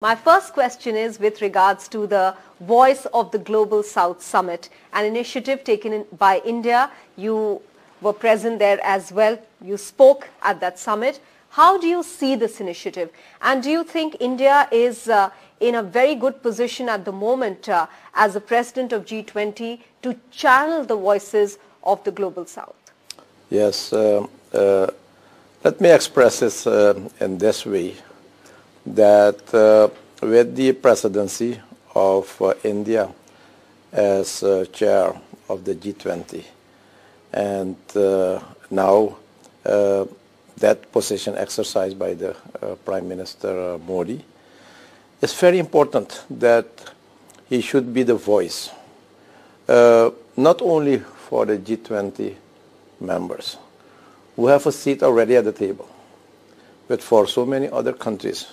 My first question is with regards to the Voice of the Global South Summit, an initiative taken by India. You were present there as well. You spoke at that summit. How do you see this initiative? And do you think India is in a very good position at the moment as the president of G20 to channel the voices of the Global South? Yes. Let me express this in this way, that with the presidency of India as chair of the G20, and now that position exercised by the Prime Minister Modi, it's very important that he should be the voice, not only for the G20 members who have a seat already at the table, but for so many other countries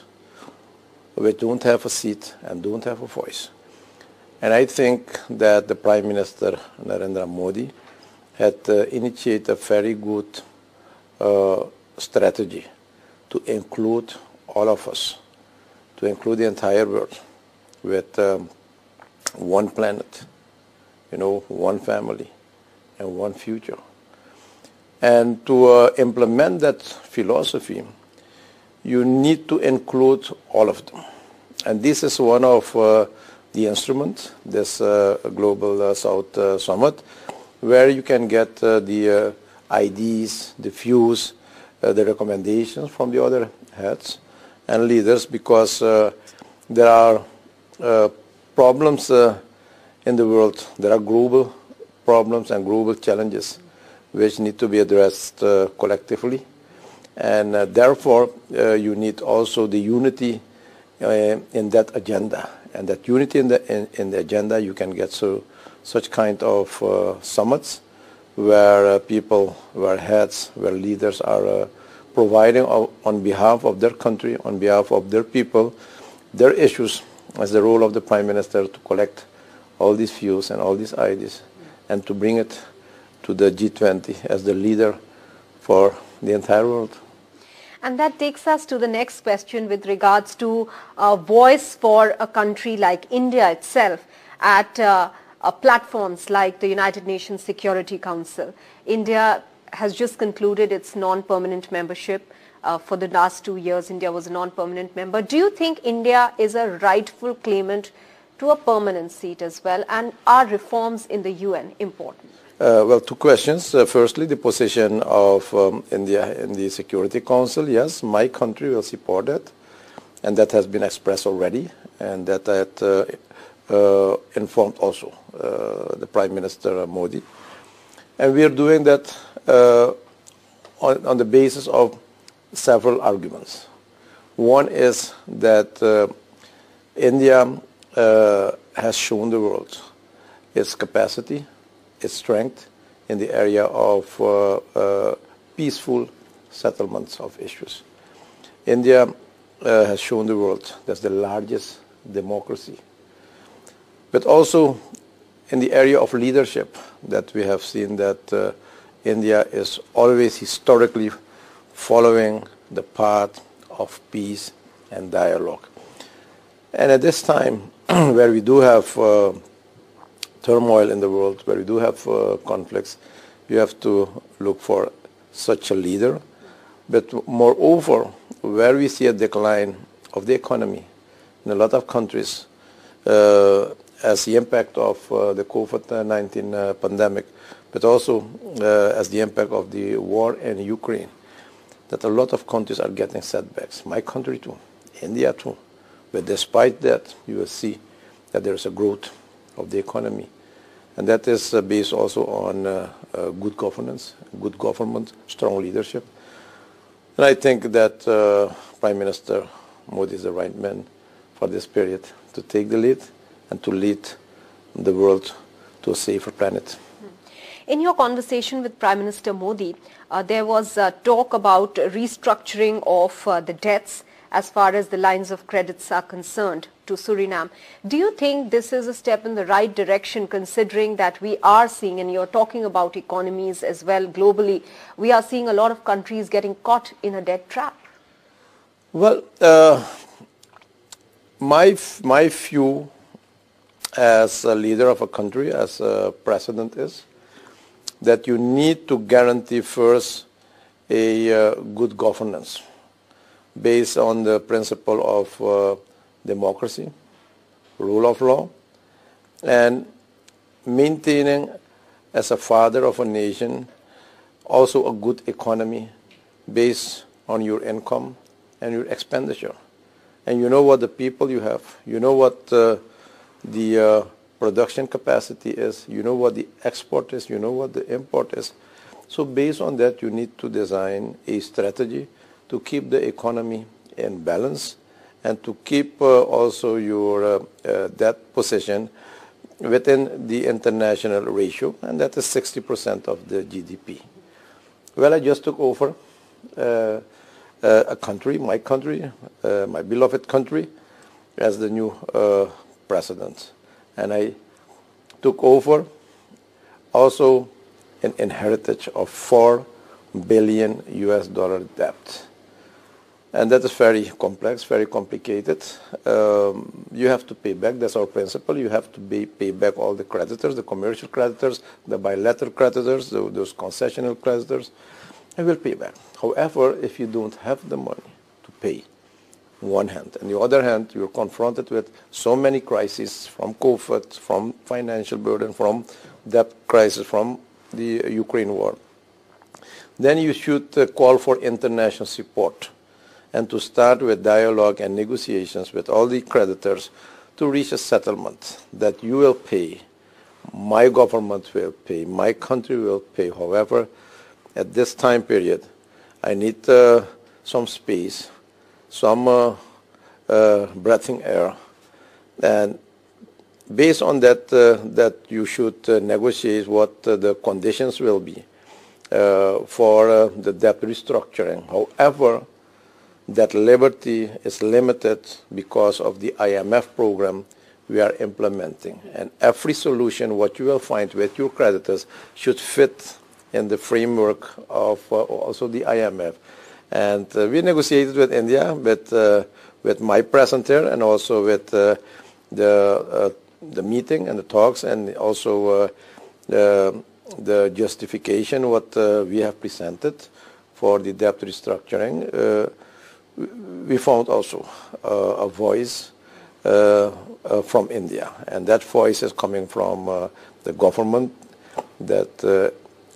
which don't have a seat and don't have a voice. And I think that the Prime Minister Narendra Modi had initiated a very good strategy to include all of us, to include the entire world with one planet, one family and one future. And to implement that philosophy, you need to include all of them. And this is one of the instruments, this Global South Summit, where you can get the ideas, the views, the recommendations from the other heads and leaders, because there are problems in the world. There are global problems and global challenges which need to be addressed collectively. And therefore, you need also the unity in that agenda. And that unity in the agenda, you can get such kind of summits where people, where heads, where leaders are providing on behalf of their country, on behalf of their people, their issues, as the role of the Prime Minister to collect all these views and all these ideas and to bring it to the G20 as the leader for the entire world. And that takes us to the next question with regards to a voice for a country like India itself at platforms like the United Nations Security Council. India has just concluded its non-permanent membership. For the last 2 years, India was a non-permanent member. Do you think India is a rightful claimant to a permanent seat as well? And are reforms in the UN important? Well, two questions. Firstly, the position of India in the Security Council. Yes, my country will support that, and that has been expressed already, and that informed also the Prime Minister Modi. And we are doing that on the basis of several arguments. One is that India has shown the world its capacity, its strength in the area of peaceful settlements of issues. India has shown the world that's the largest democracy. But also in the area of leadership, that we have seen that India is always historically following the path of peace and dialogue. And at this time, where we do have turmoil in the world, where we do have conflicts, you have to look for such a leader. But moreover, where we see a decline of the economy in a lot of countries as the impact of the COVID-19 pandemic, but also as the impact of the war in Ukraine, that a lot of countries are getting setbacks. My country too, India too. But despite that, you will see that there is a growth of the economy. And that is based also on good governance, good government, strong leadership. And I think that Prime Minister Modi is the right man for this period to take the lead and to lead the world to a safer planet. In your conversation with Prime Minister Modi, there was talk about restructuring of the debts as far as the lines of credits are concerned to Suriname. Do you think this is a step in the right direction, considering that we are seeing, and you're talking about economies as well globally, we are seeing a lot of countries getting caught in a debt trap? Well, my view as a leader of a country, as a president, is that you need to guarantee first a good governance based on the principle of democracy, rule of law, and maintaining, as a father of a nation, also a good economy based on your income and your expenditure. And you know what the people you have, you know what the production capacity is, you know what the export is, you know what the import is. So based on that, you need to design a strategy to keep the economy in balance and to keep also your debt position within the international ratio, and that is 60% of the GDP. Well, I just took over a country, my beloved country, as the new president. And I took over also an inheritance of $4 billion debt. And that is very complex, very complicated. You have to pay back, that's our principle. You have to pay back all the creditors, the commercial creditors, the bilateral creditors, those concessional creditors, and we'll pay back. However, if you don't have the money to pay, on one hand, on the other hand, you're confronted with so many crises, from COVID, from financial burden, from debt crisis, from the Ukraine war, then you should call for international support and to start with dialogue and negotiations with all the creditors to reach a settlement that you will pay, my government will pay, my country will pay. However, at this time period, I need some space, some breathing air, and based on that, that you should negotiate what the conditions will be for the debt restructuring. However, that liberty is limited because of the IMF program we are implementing. And every solution, what you will find with your creditors, should fit in the framework of also the IMF. And we negotiated with India, with my presence here, and also with the meeting and the talks, and also the justification what we have presented for the debt restructuring. We found also a voice from India, and that voice is coming from the government, that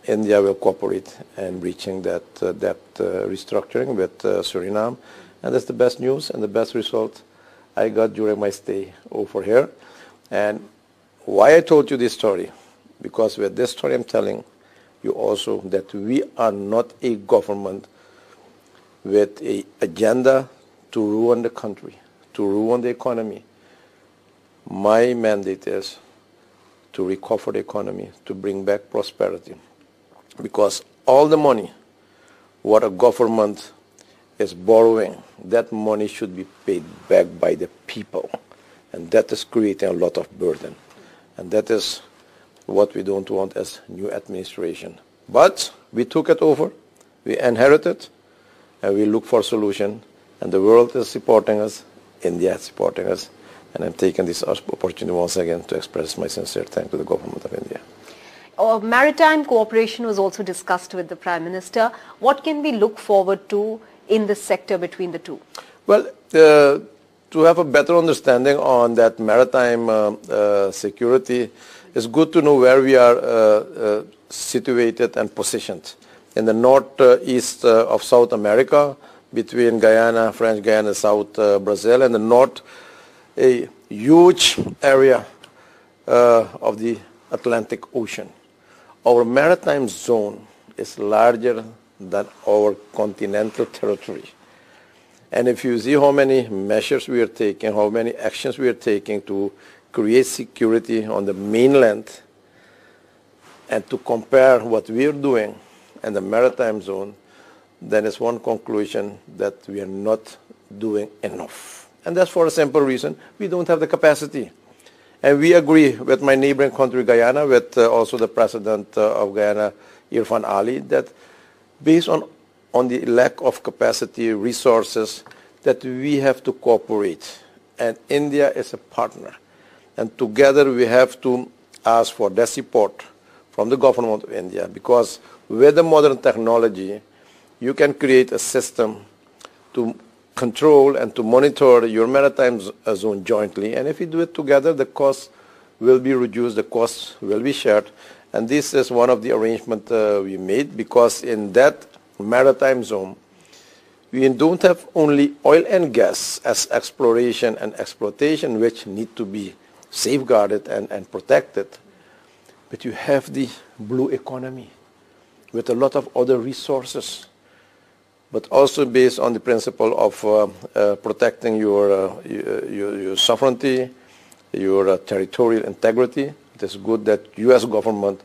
India will cooperate in reaching that debt restructuring with Suriname, and that's the best news and the best result I got during my stay over here. And why I told you this story, because with this story I'm telling you also that we are not a government with an agenda to ruin the country, to ruin the economy. My mandate is to recover the economy, to bring back prosperity. Because all the money what a government is borrowing, that money should be paid back by the people. And that is creating a lot of burden. And that is what we don't want as new administration. But we took it over, we inherited, and we look for a solution, and the world is supporting us, India is supporting us, and I'm taking this opportunity once again to express my sincere thanks to the government of India. Maritime cooperation was also discussed with the Prime Minister. What can we look forward to in this sector between the two? Well, to have a better understanding on that maritime security, it's good to know where we are situated and positioned. In the northeast of South America, between Guyana, French Guyana, South Brazil, and the north, a huge area of the Atlantic Ocean. Our maritime zone is larger than our continental territory. And if you see how many measures we are taking, how many actions we are taking to create security on the mainland, and to compare what we are doing in the maritime zone, then it's one conclusion that we are not doing enough. And that's for a simple reason: we don't have the capacity. And we agree with my neighboring country, Guyana, with also the president of Guyana, Irfan Ali, that based on the lack of capacity, resources, that we have to cooperate and India is a partner. And together we have to ask for that support from the government of India, because with the modern technology, you can create a system to control and to monitor your maritime zone jointly. And if you do it together, the costs will be reduced, the costs will be shared. And this is one of the arrangements we made, because in that maritime zone, we don't have only oil and gas as exploration and exploitation, which need to be safeguarded and protected, but you have the blue economy with a lot of other resources, but also based on the principle of protecting your sovereignty, your territorial integrity. It is good that U.S. government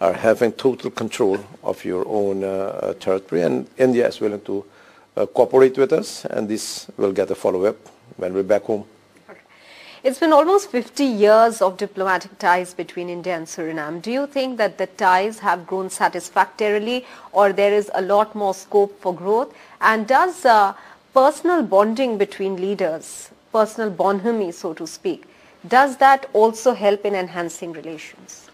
are having total control of your own territory, and India is willing to cooperate with us, and this will get a follow-up when we're back home. It's been almost 50 years of diplomatic ties between India and Suriname. Do you think that the ties have grown satisfactorily, or there is a lot more scope for growth? And does personal bonding between leaders, personal bonhomie, so to speak, does that also help in enhancing relations?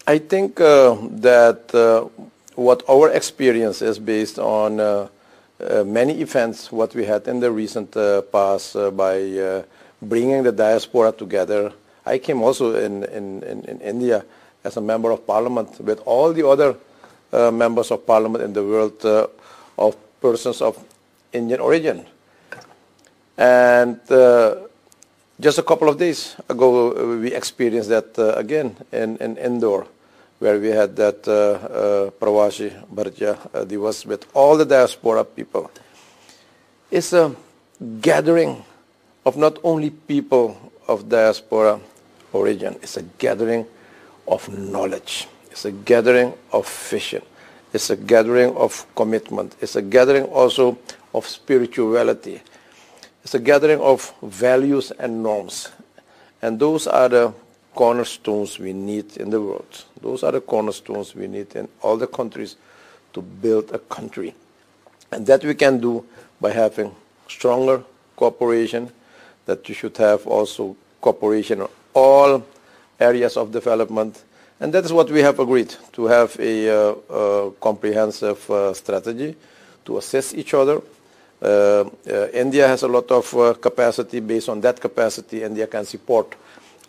I think that what our experience is based on many events, what we had in the recent past by bringing the diaspora together. I came also in India as a member of parliament with all the other members of parliament in the world of persons of Indian origin. And just a couple of days ago, we experienced that again in Indore, where we had that Pravasi Bharatiya Divas with all the diaspora people. It's a gathering of not only people of diaspora origin, it's a gathering of knowledge, it's a gathering of vision, it's a gathering of commitment, it's a gathering also of spirituality, it's a gathering of values and norms. And those are the cornerstones we need in the world. Those are the cornerstones we need in all the countries to build a country. And that we can do by having stronger cooperation, that you should have also cooperation in all areas of development. And that is what we have agreed, to have a comprehensive strategy to assist each other. India has a lot of capacity. Based on that capacity, India can support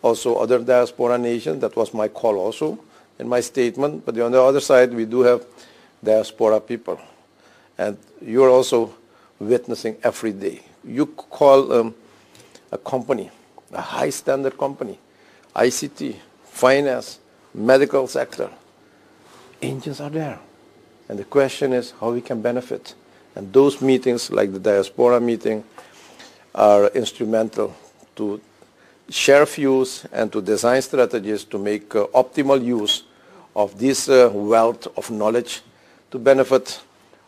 also other diaspora nations. That was my call also in my statement. But on the other side, we do have diaspora people. And you're also witnessing every day. You call a company, a high standard company, ICT, finance, medical sector, Indians are there. And the question is how we can benefit. And those meetings, like the diaspora meeting, are instrumental to share views and to design strategies to make optimal use of this wealth of knowledge to benefit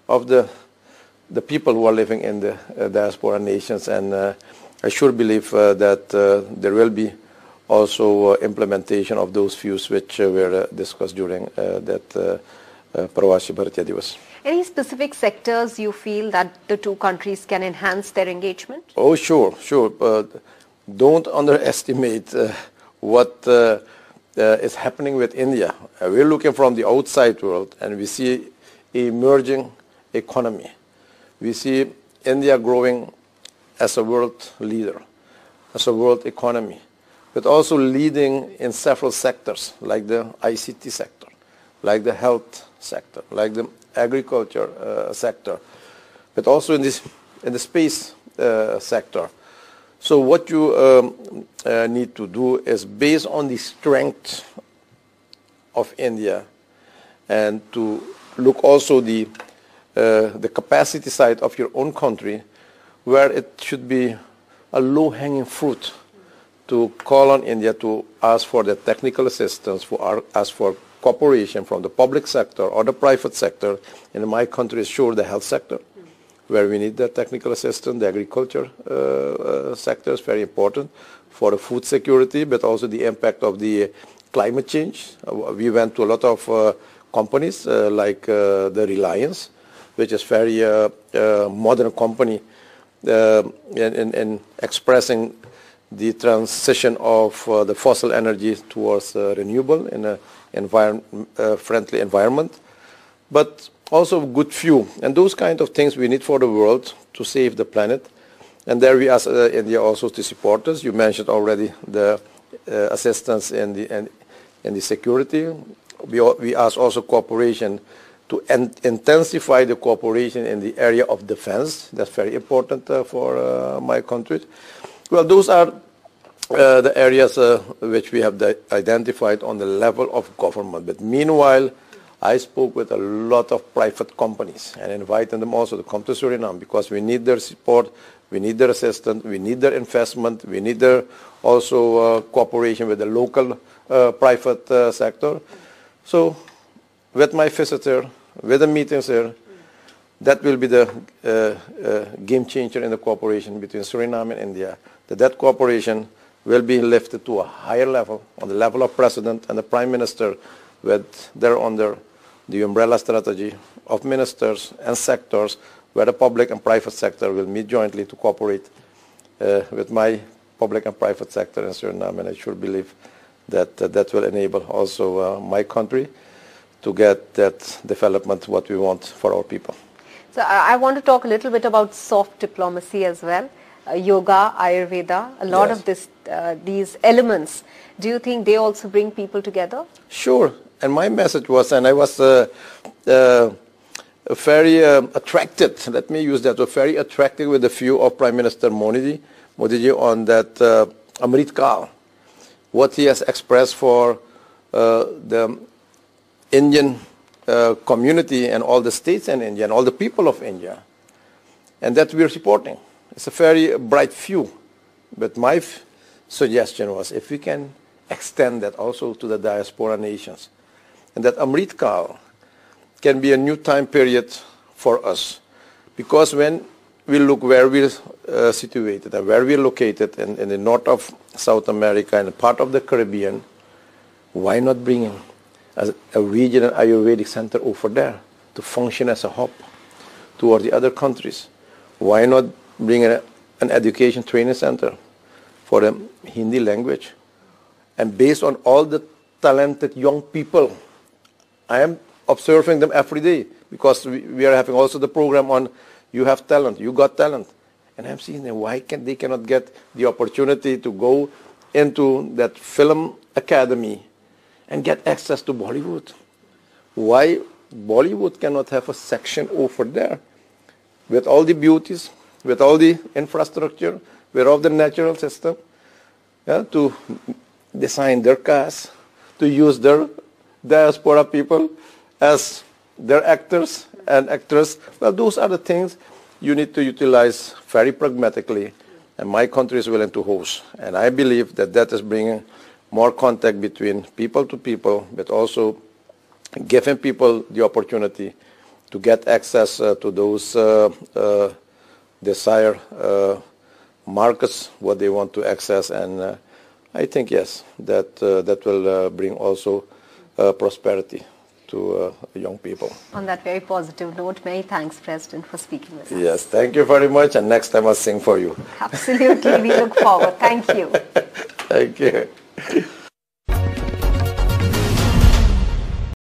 of the people who are living in the diaspora nations. And I sure believe that there will be also implementation of those views which were discussed during that Pravasi Bharatiya Divas. Any specific sectors you feel that the two countries can enhance their engagement? Oh, sure. Don't underestimate what is happening with India. We're looking from the outside world and we see an emerging economy. We see India growing as a world leader, as a world economy, but also leading in several sectors like the ICT sector, like the health sector, like the agriculture sector, but also in the space sector. So what you need to do is, based on the strength of India, and to look also the capacity side of your own country, where it should be a low-hanging fruit to call on India to ask for the technical assistance, ask for cooperation from the public sector or the private sector. In my country, is sure the health sector, where we need the technical assistance. The agriculture sector is very important for the food security, but also the impact of the climate change. We went to a lot of companies like the Reliance, which is very modern company in expressing the transition of the fossil energy towards renewable in a friendly environment, but also good fuel. And those kind of things we need for the world to save the planet. And there we ask India also to support us. You mentioned already the assistance in the security. We ask also cooperation to intensify the cooperation in the area of defense. That's very important for my country. Well, those are the areas which we have identified on the level of government. But meanwhile, I spoke with a lot of private companies and invited them also to come to Suriname because we need their support, we need their assistance, we need their investment, we need their also cooperation with the local private sector. So with my visitor, with the meetings here, that will be the game changer in the cooperation between Suriname and India. That cooperation will be lifted to a higher level, on the level of President and the Prime Minister, with their under the umbrella strategy of ministers and sectors where the public and private sector will meet jointly to cooperate with my public and private sector in Suriname. And I sure believe that that will enable also my country to get that development what we want for our people. So I want to talk a little bit about soft diplomacy as well. Yoga, Ayurveda, a lot of these elements. Do you think they also bring people together? Sure. And my message was, and I was very attracted, let me use that, very attracted with the view of Prime Minister Modi on that Amrit Kal, what he has expressed for the Indian community and all the states in India and all the people of India, and that we are supporting. It's a very bright view, but my suggestion was if we can extend that also to the diaspora nations, and that Amrit Kal can be a new time period for us, because when we look where we're situated and where we're located in the north of South America and part of the Caribbean, why not bring a regional Ayurvedic center over there to function as a hub toward the other countries? Why not bring an education training center for the Hindi language? And based on all the talented young people, I am observing them every day, because we are having also the program on You Have Talent, You Got Talent. And I'm seeing them, why they cannot get the opportunity to go into that film academy and get access to Bollywood? Why Bollywood cannot have a section over there with all the beauties, with all the infrastructure, with all the natural system, to design their cast, to use their diaspora people as their actors and actresses? Well, those are the things you need to utilize very pragmatically, and my country is willing to host. And I believe that that is bringing more contact between people to people, but also giving people the opportunity to get access to those desired markets, what they want to access. And I think, yes, that that will bring also prosperity to young people. On that very positive note, many thanks, President, for speaking with us. Yes, thank you very much, and next time I'll sing for you. Absolutely, we look forward. Thank you. Thank you.